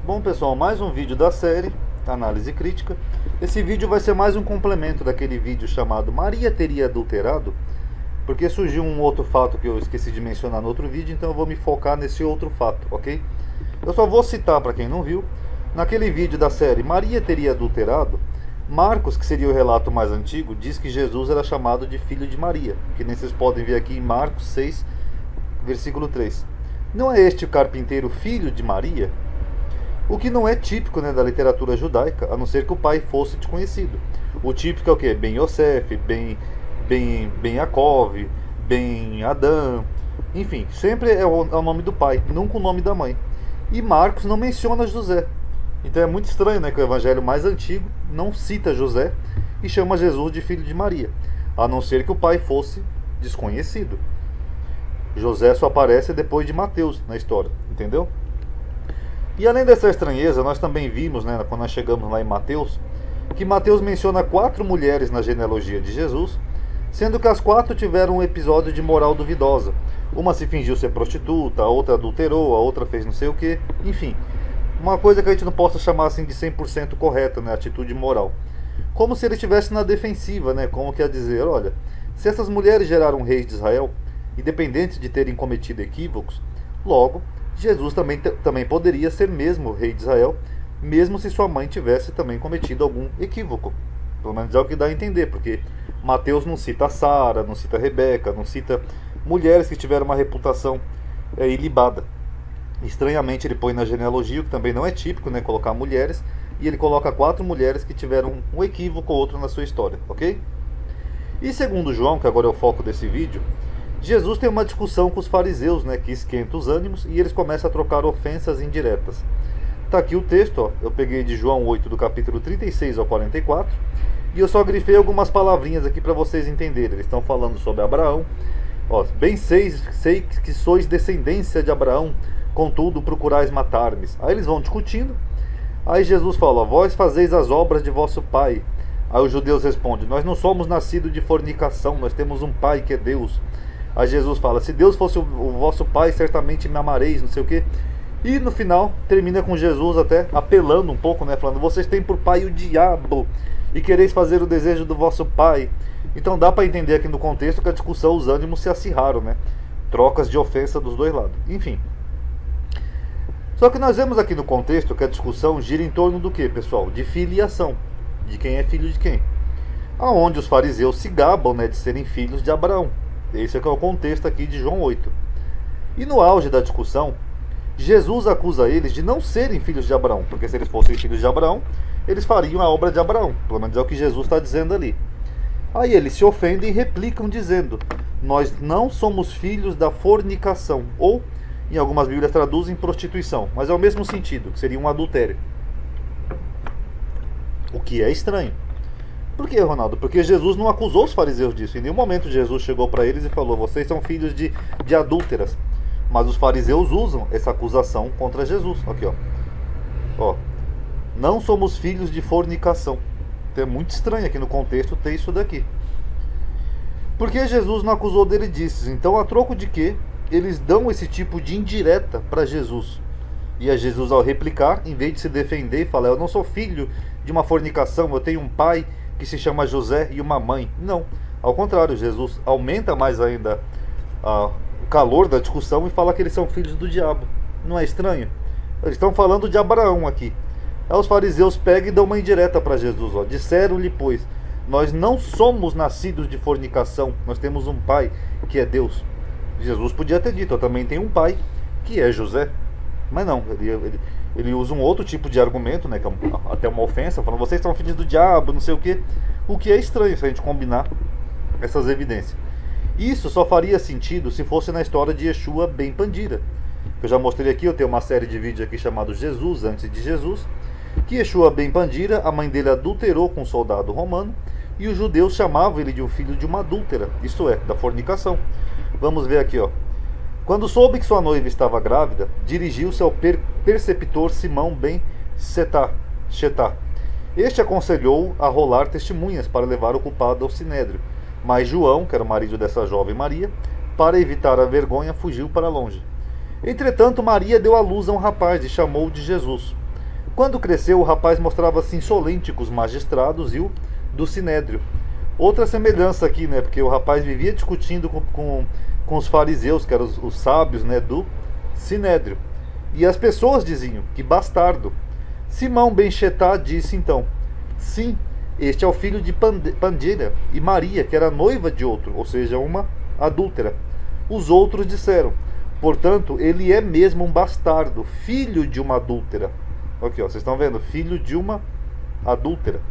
Bom pessoal, mais um vídeo da série Análise Crítica. Esse vídeo vai ser mais um complemento daquele vídeo chamado Maria Teria Adulterado, porque surgiu um outro fato que eu esqueci de mencionar no outro vídeo, então eu vou me focar nesse outro fato, ok? Eu só vou citar para quem não viu, naquele vídeo da série Maria Teria Adulterado, Marcos, que seria o relato mais antigo, diz que Jesus era chamado de filho de Maria, que nem vocês podem ver aqui em Marcos 6, versículo 3. Não é este o carpinteiro filho de Maria? O que não é típico, né, da literatura judaica, a não ser que o pai fosse desconhecido. O típico é o quê? Ben Yosef, Ben Yaakov, Ben Adão. Enfim, sempre é o nome do pai, nunca o nome da mãe. E Marcos não menciona José. Então é muito estranho, né, que o evangelho mais antigo não cita José e chama Jesus de filho de Maria, a não ser que o pai fosse desconhecido. José só aparece depois de Mateus na história, entendeu? E além dessa estranheza, nós também vimos, né, quando nós chegamos lá em Mateus, que Mateus menciona 4 mulheres na genealogia de Jesus, sendo que as 4 tiveram um episódio de moral duvidosa. Uma se fingiu ser prostituta, a outra adulterou, a outra fez não sei o que, enfim. Uma coisa que a gente não possa chamar assim de 100% correta, né, atitude moral. Como se ele estivesse na defensiva, né, como quer dizer, olha, se essas mulheres geraram reis de Israel, independente de terem cometido equívocos, logo, Jesus também poderia ser mesmo rei de Israel, mesmo se sua mãe tivesse também cometido algum equívoco. Pelo menos é o que dá a entender, porque Mateus não cita Sara, não cita Rebeca, não cita mulheres que tiveram uma reputação ilibada. Estranhamente ele põe na genealogia, o que também não é típico, né, colocar mulheres, e ele coloca 4 mulheres que tiveram um equívoco ou outro na sua história, ok? E segundo João, que agora é o foco desse vídeo, Jesus tem uma discussão com os fariseus, né, que esquenta os ânimos, e eles começam a trocar ofensas indiretas. Está aqui o texto, ó, eu peguei de João 8, do capítulo 36 ao 44, e eu só grifei algumas palavrinhas aqui para vocês entenderem. Eles estão falando sobre Abraão. Ó, bem sei que sois descendência de Abraão, contudo procurais matar-me. Aí eles vão discutindo, aí Jesus fala, vós fazeis as obras de vosso pai. Aí os judeus respondem, nós não somos nascidos de fornicação, nós temos um pai que é Deus. Aí Jesus fala, se Deus fosse o vosso pai, certamente me amareis, não sei o que. E no final, termina com Jesus até apelando um pouco, né? Falando, vocês têm por pai o diabo, e quereis fazer o desejo do vosso pai. Então dá para entender aqui no contexto que a discussão, os ânimos se acirraram, né? Trocas de ofensa dos dois lados. Enfim. Só que nós vemos aqui no contexto que a discussão gira em torno do que, pessoal? De filiação. De quem é filho de quem. Aonde os fariseus se gabam, né, de serem filhos de Abraão. Esse é que é o contexto aqui de João 8. E no auge da discussão, Jesus acusa eles de não serem filhos de Abraão, porque se eles fossem filhos de Abraão, eles fariam a obra de Abraão, pelo menos é o que Jesus está dizendo ali. Aí eles se ofendem e replicam dizendo, nós não somos filhos da fornicação, ou, em algumas bíblias traduzem, prostituição, mas é o mesmo sentido, que seria um adultério. O que é estranho. Por que, Ronaldo? Porque Jesus não acusou os fariseus disso. Em nenhum momento Jesus chegou para eles e falou, vocês são filhos de adúlteras. Mas os fariseus usam essa acusação contra Jesus. Aqui, ó. Não somos filhos de fornicação. Então é muito estranho aqui no contexto ter isso daqui. Porque Jesus não acusou dele disso. Então a troco de quê? Eles dão esse tipo de indireta para Jesus. E a Jesus, ao replicar, em vez de se defender, fala, eu não sou filho de uma fornicação, eu tenho um pai que se chama José e uma mãe. Não, ao contrário, Jesus aumenta mais ainda o calor da discussão e fala que eles são filhos do diabo. Não é estranho? Eles estão falando de Abraão aqui. Aí os fariseus pegam e dão uma indireta para Jesus, ó. Disseram-lhe, pois, nós não somos nascidos de fornicação, nós temos um pai que é Deus. Jesus podia ter dito, eu também tenho um pai que é José. Mas não, ele usa um outro tipo de argumento, né, que é até uma ofensa, falando, vocês são filhos do diabo, não sei o que. O que é estranho se a gente combinar essas evidências. Isso só faria sentido se fosse na história de Yeshua ben Pandira. Eu já mostrei aqui, eu tenho uma série de vídeos aqui chamado Jesus antes de Jesus, que Yeshua ben Pandira, a mãe dele adulterou com um soldado romano, e os judeus chamavam ele de um filho de uma adúltera, isto é, da fornicação. Vamos ver aqui, ó. Quando soube que sua noiva estava grávida, dirigiu-se ao preceptor Simão ben Chetá. Este aconselhou a rolar testemunhas para levar o culpado ao sinédrio. Mas João, que era o marido dessa jovem Maria, para evitar a vergonha, fugiu para longe. Entretanto, Maria deu à luz a um rapaz e chamou-o de Jesus. Quando cresceu, o rapaz mostrava-se insolente com os magistrados e o do sinédrio. Outra semelhança aqui, né? Porque o rapaz vivia discutindo com os fariseus, que eram os sábios, né, do sinédrio. E as pessoas diziam: que bastardo. Simão ben Chetá disse então: sim, este é o filho de Pandilha e Maria, que era noiva de outro, ou seja, uma adúltera. Os outros disseram: portanto, ele é mesmo um bastardo, filho de uma adúltera. Aqui, ó, vocês estão vendo? Filho de uma adúltera.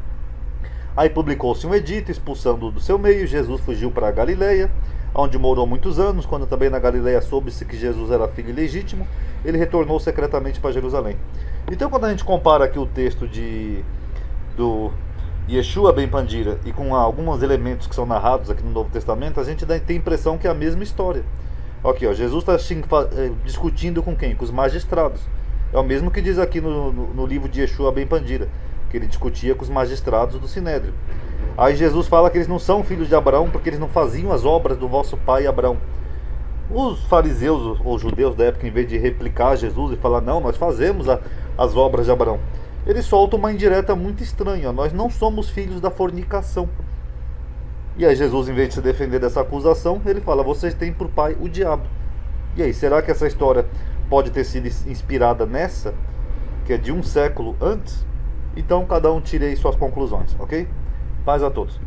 Aí publicou-se um edito expulsando-o do seu meio. Jesus fugiu para a Galileia, onde morou muitos anos. Quando também na Galileia soube-se que Jesus era filho ilegítimo, ele retornou secretamente para Jerusalém. Então, quando a gente compara aqui o texto do Yeshua ben Pandira e com alguns elementos que são narrados aqui no Novo Testamento, a gente tem a impressão que é a mesma história. Aqui, ó, Jesus está discutindo com quem? Com os magistrados. É o mesmo que diz aqui no livro de Yeshua ben Pandira, que ele discutia com os magistrados do Sinédrio. Aí Jesus fala que eles não são filhos de Abraão porque eles não faziam as obras do vosso pai Abraão. Os fariseus ou judeus da época, em vez de replicar Jesus e falar: não, nós fazemos as obras de Abraão, eles soltam uma indireta muito estranha: nós não somos filhos da fornicação. E aí Jesus, em vez de se defender dessa acusação, ele fala: vocês têm por pai o diabo. E aí, será que essa história pode ter sido inspirada nessa, que é de um século antes? Então cada um tire aí suas conclusões, ok? Paz a todos.